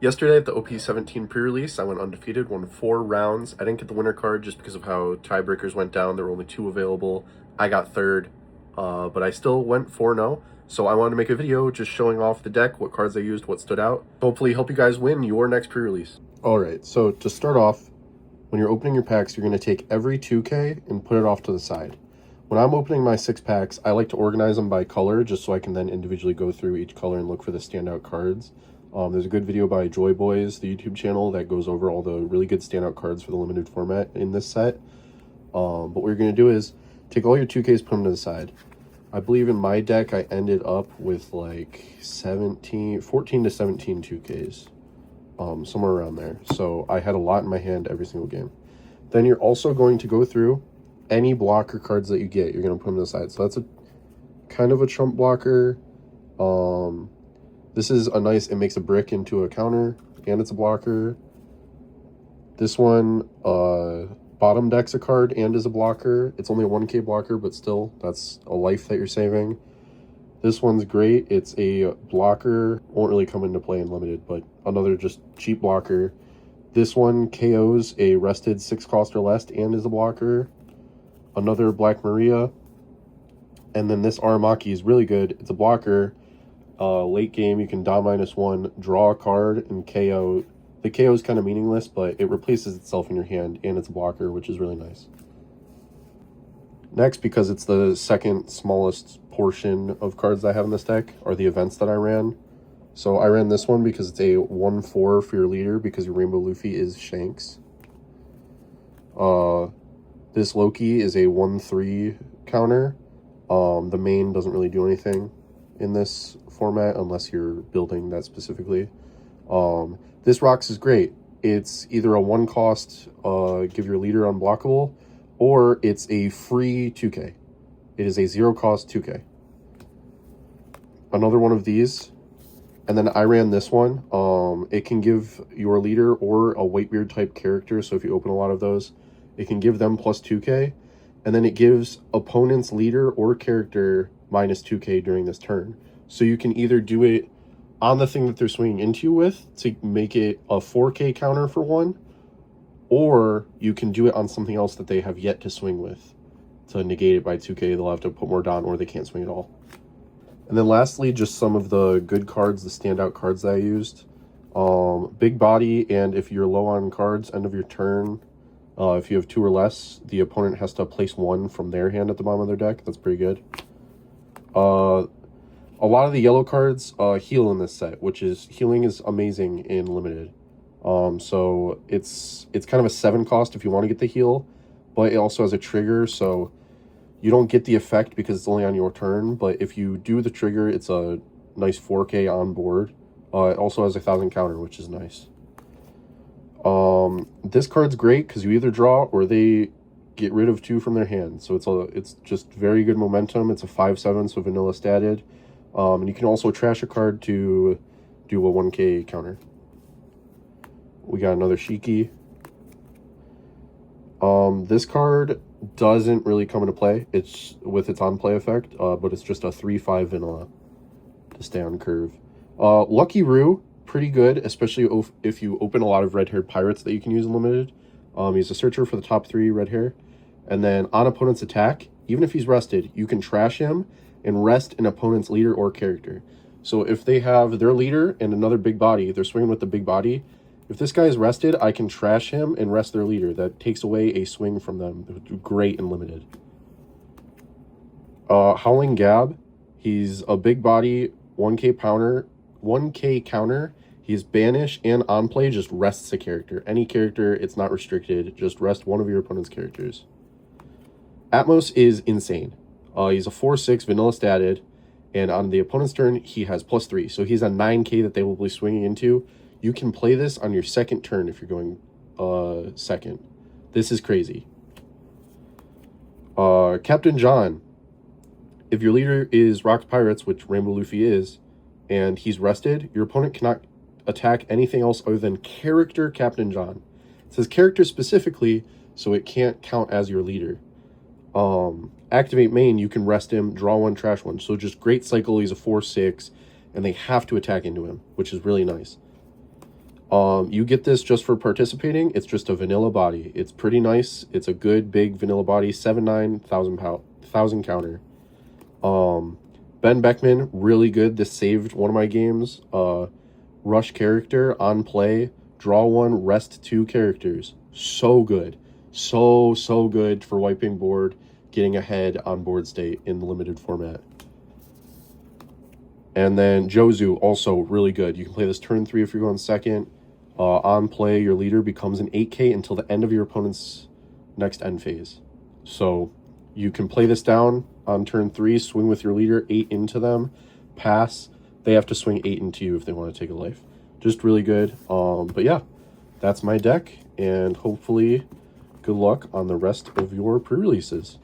Yesterday at the OP-17 pre-release, I went undefeated, won 4 rounds. I didn't get the winner card just because of how tiebreakers went down. There were only 2 available. I got third, but I still went 4-0. So I wanted to make a video just showing off the deck, what cards I used, what stood out. Hopefully help you guys win your next pre-release. Alright, so to start off, when you're opening your packs, you're going to take every 2K and put it off to the side. When I'm opening my 6 packs, I like to organize them by color just so I can then individually go through each color and look for the standout cards. There's a good video by Joy Boys, the YouTube channel, that goes over all the really good standout cards for the limited format in this set. But what you're going to do is take all your 2Ks, put them to the side. I believe in my deck I ended up with like 14 to 17 2Ks, somewhere around there. So I had a lot in my hand every single game. Then you're also going to go through any blocker cards that you get. You're going to put them to the side. So that's a kind of a chump blocker. This is a nice, it makes a brick into a counter, and it's a blocker. This one, bottom deck's a card and is a blocker. It's only a 1K blocker, but still, that's a life that you're saving. This one's great. It's a blocker. Won't really come into play in limited, but another just cheap blocker. This one KOs a rested 6 cost or less and is a blocker. Another Black Maria. And then this Aramaki is really good. It's a blocker. Late game, you can -1, draw a card, and KO. The KO is kind of meaningless, but it replaces itself in your hand, and it's a blocker, which is really nice. Next, because it's the second smallest portion of cards I have in this deck, are the events that I ran. So I ran this one because it's a 1/4 for your leader, because your Rainbow Luffy is Shanks. This Loki is a 1/3 counter. The main doesn't really do anything in this format unless you're building that specifically. This Rocks is great. It's either a 1 cost, give your leader unblockable, or it's a free 2K. It is a 0 cost 2K. Another one of these, and then I ran this one. It can give your leader or a Whitebeard type character, so if you open a lot of those, it can give them plus 2K, and then it gives opponent's leader or character minus 2K during this turn. So you can either do it on the thing that they're swinging into you with to make it a 4K counter for 1, or you can do it on something else that they have yet to swing with to negate it by 2K. They'll have to put more down, or they can't swing at all. And then lastly, just some of the good cards, the standout cards that I used. Big body, and if you're low on cards, end of your turn, if you have 2 or less, the opponent has to place 1 from their hand at the bottom of their deck. That's pretty good. A lot of the yellow cards heal in this set, which is, healing is amazing in limited. So it's kind of a 7 cost if you want to get the heal, but it also has a trigger, so you don't get the effect because it's only on your turn. But if you do the trigger, it's a nice 4K on board. It also has a 1000 counter, which is nice. This card's great because you either draw or they get rid of 2 from their hand. So it's just very good momentum. It's a 5/7, so vanilla statted. And you can also trash a card to do a 1K counter. We got another Shiki. This card doesn't really come into play. It's with its on-play effect, but it's just a 3/5 vanilla to stay on curve. Lucky Roo, pretty good, especially if you open a lot of red-haired pirates that you can use in limited. He's a searcher for the top 3 red hair. And then on opponent's attack, even if he's rested, you can trash him and rest an opponent's leader or character. So if they have their leader and another big body, they're swinging with the big body. If this guy is rested, I can trash him and rest their leader. That takes away a swing from them. Great and limited. Howling Gab, he's a big body, 1K counter. He's banish and on play just rests a character. Any character, it's not restricted. Just rest one of your opponent's characters. Atmos is insane. He's a 4/6 vanilla statted, and on the opponent's turn, he has +3. So he's a 9K that they will be swinging into. You can play this on your second turn if you're going second. This is crazy. Captain John. If your leader is Rocks Pirates, which Rainbow Luffy is, and he's rested, your opponent cannot attack anything else other than character Captain John. It says character specifically, so it can't count as your leader. Activate main, you can rest him, draw 1, trash 1. So just great cycle. He's a 4/6, and they have to attack into him, which is really nice. You get this just for participating. It's just a vanilla body. It's pretty nice. It's a good big vanilla body. 7.9 1,000 counter. Ben Beckman, really good. This saved one of my games. Rush character on play. Draw 1, rest 2 characters. So good. So good for wiping board, getting ahead on board state in the limited format. And then Jozu, also really good. You can play this turn 3 if you're going second. On play, your leader becomes an 8K until the end of your opponent's next end phase. So you can play this down on turn 3, swing with your leader, 8 into them, pass. They have to swing 8 into you if they want to take a life. Just really good. But yeah, that's my deck, and hopefully good luck on the rest of your pre-releases.